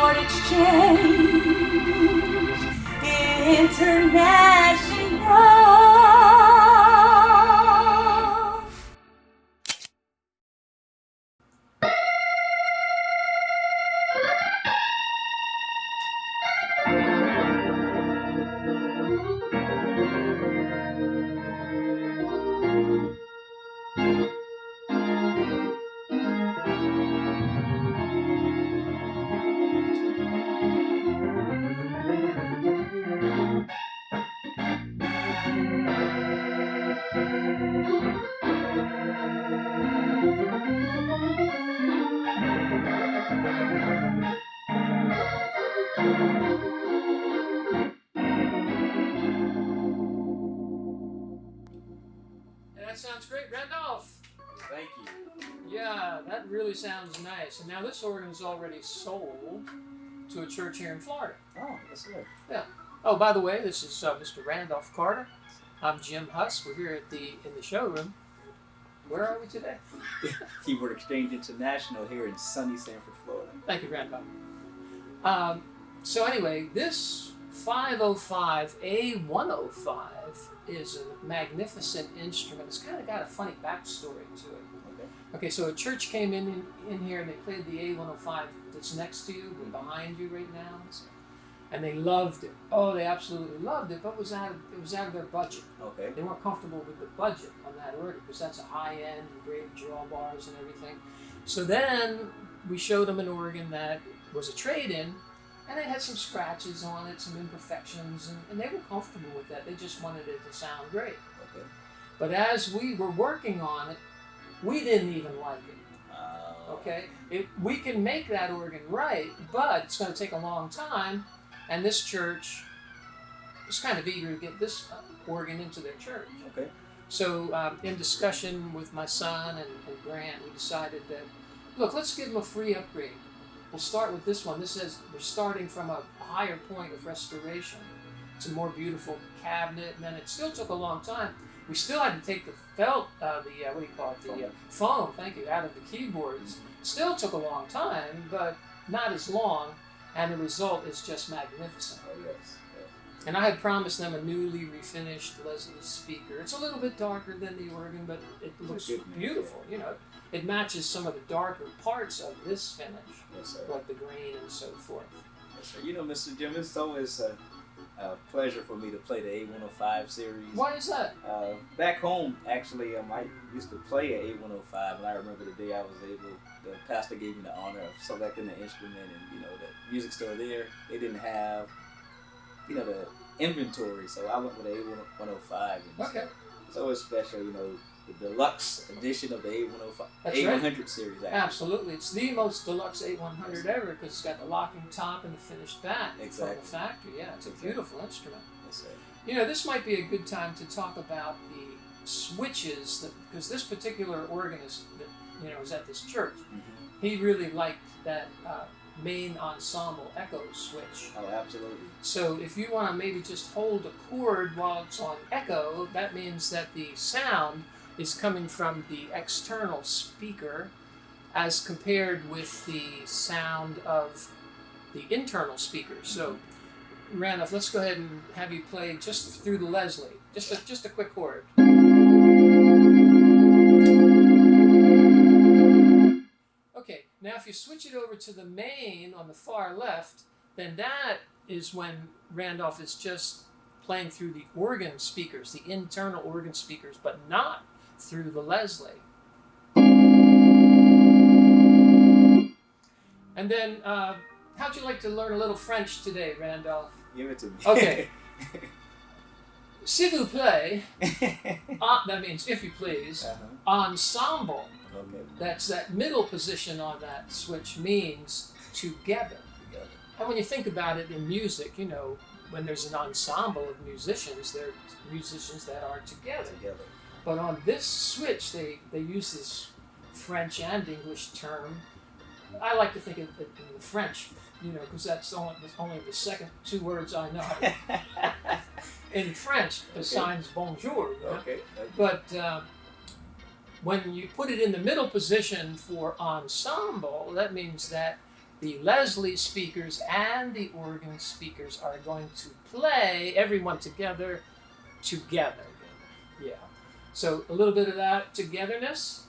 Import Exchange International. That sounds great, Randolph. Thank you. Yeah, that really sounds nice. And now this organ is already sold to a church here in Florida. Oh, yes, sir. Yeah. Oh, by the way, this is Mr. Randolph Carter. I'm Jim Huss. We're here in the showroom. Where are we today? Import Exchange International here in sunny Sanford, Florida. Thank you, Randolph. So anyway, this 505 A-105 is a magnificent instrument. It's kind of got a funny backstory to it. Okay, so a church came in here and they played the A-105 that's next to you, behind you right now, and they loved it. Oh, they absolutely loved it, but it was out of their budget. Okay. They weren't comfortable with the budget on that organ because that's a high-end, great drawbars and everything. So then we showed them an organ that was a trade-in, and it had some scratches on it, some imperfections, and they were comfortable with that. They just wanted it to sound great. Okay. But as we were working on it, we didn't even like it. Okay? We can make that organ right, but it's going to take a long time, and this church was kind of eager to get this organ into their church. Okay. So in discussion with my son and Grant, we decided that, look, let's give them a free upgrade. We'll start with this one. This says we're starting from a higher point of restoration. It's a more beautiful cabinet, and then it still took a long time. We still had to take the felt, foam, thank you, out of the keyboards. Still took a long time, but not as long, and the result is just magnificent. Oh, yes. And I had promised them a newly refinished Leslie speaker. It's a little bit darker than the organ, but it looks beautiful. You know, it matches some of the darker parts of this finish, Yes, sir. like the green and so forth. Yes, sir. You know, Mr. Jim, it's always a pleasure for me to play the A-105 series. Why is that? Back home, actually, I used to play an A-105, and I remember the day I was able, the pastor gave me the honor of selecting the instrument, and, you know, the music store there, they didn't have, you know, the inventory, so I went with the A-105. And Okay. It's always special, you know, the deluxe edition of the A-105, That's A100 right. series, actually. Absolutely. It's the most deluxe A100 ever because it's got the locking top and the finished back Exactly. from the factory. Yeah, it's a beautiful instrument. Yes, sir. You know, this might be a good time to talk about the switches, because this particular organist that, you know, was at this church, he really liked that main ensemble echo switch. Oh, absolutely. So if you want to maybe just hold a chord while it's on echo, that means that the sound is coming from the external speaker as compared with the sound of the internal speaker. So, Randolph, let's go ahead and have you play just through the Leslie. Just a quick chord. Okay, now if you switch it over to the main on the far left, then that is when Randolph is just playing through the organ speakers, the internal organ speakers, but not through the Leslie. And then, how'd you like to learn a little French today, Randolph? Give it to me. Okay. S'il vous plaît, that means if you please, ensemble. Okay. That's that middle position on that switch means together. And when you think about it in music, you know, when there's an ensemble of musicians, they're musicians that are together. But on this switch, they use this French and English term. I like to think of it in the French, you know, because that's only the second two words I know in French, besides bonjour. You know? Okay. But when you put it in the middle position for ensemble, that means that the Leslie speakers and the organ speakers are going to play everyone together. Yeah. So a little bit of that togetherness.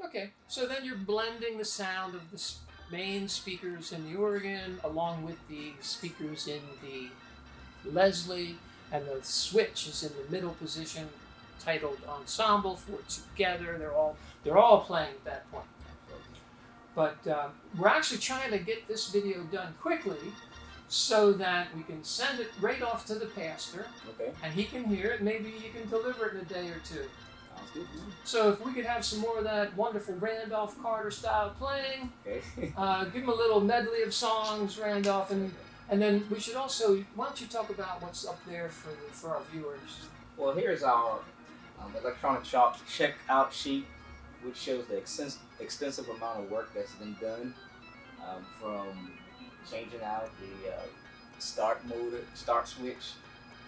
Okay, so then you're blending the sound of the main speakers in the organ along with the speakers in the Leslie, and the switch is in the middle position, titled ensemble for together. They're all playing at that point. But we're actually trying to get this video done quickly so that we can send it right off to the pastor. Okay. And he can hear it. Maybe he can deliver it in a day or two. Sounds good. So if we could have some more of that wonderful Randolph Carter style playing, Okay. give him a little medley of songs, Randolph, and then we should also, why don't you talk about what's up there for our viewers? Well, here's our electronic checkout sheet, which shows the extensive amount of work that's been done, from changing out the start motor, start switch,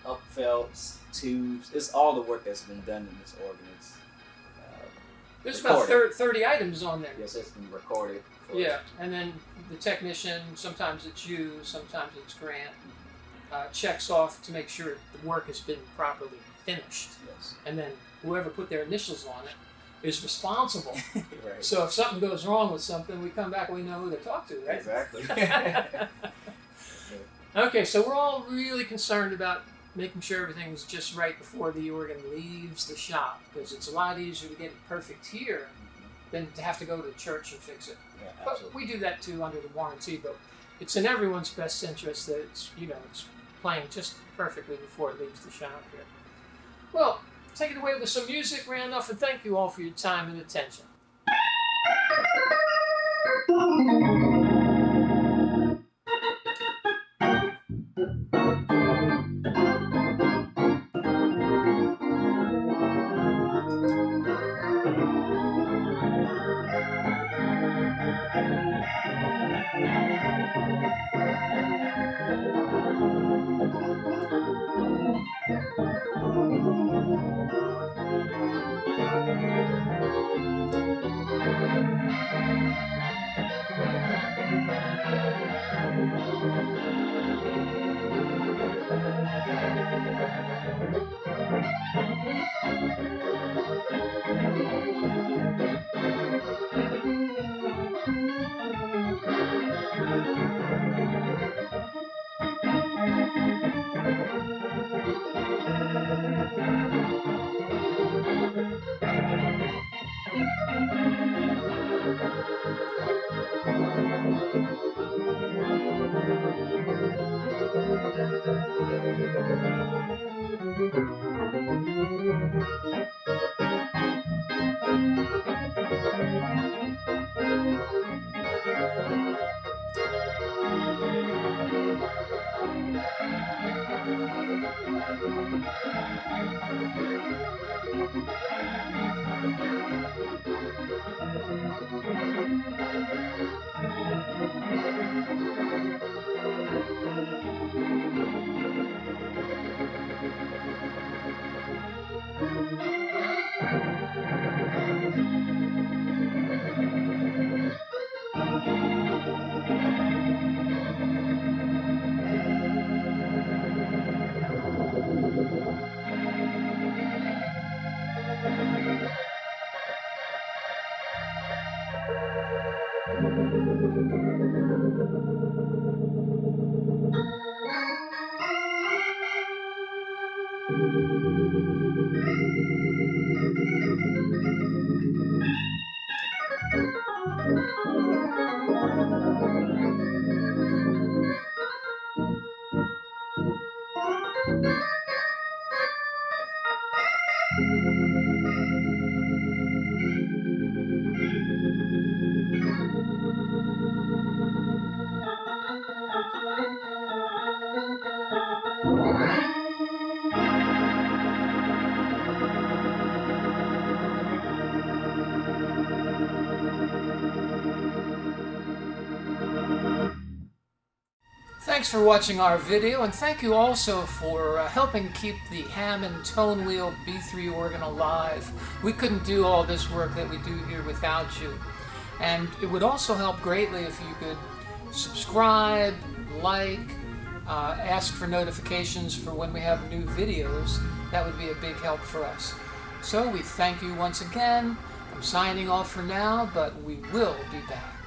up felts, tubes. It's all the work that's been done in this organ. It's There's recorded. about 30 items on there. Yes, it's been recorded. Yeah, and then the technician, sometimes it's you, sometimes it's Grant, checks off to make sure the work has been properly finished. Yes. And then whoever put their initials on it is responsible. Right. So if something goes wrong with something, we come back and we know who to talk to, right? Exactly. Okay, so we're all really concerned about making sure everything's just right before the organ leaves the shop, because it's a lot easier to get it perfect here than to have to go to church and fix it. Yeah, But absolutely. we do that too under the warranty, but it's in everyone's best interest that it's playing just perfectly before it leaves the shop here. Well, take it away with some music, Randolph, and thank you all for your time and attention. Thanks for watching our video, and thank you also for helping keep the Hammond Tone Wheel B3 organ alive. We couldn't do all this work that we do here without you. And it would also help greatly if you could subscribe, like, ask for notifications for when we have new videos. That would be a big help for us. So we thank you once again. I'm signing off for now, but we will be back.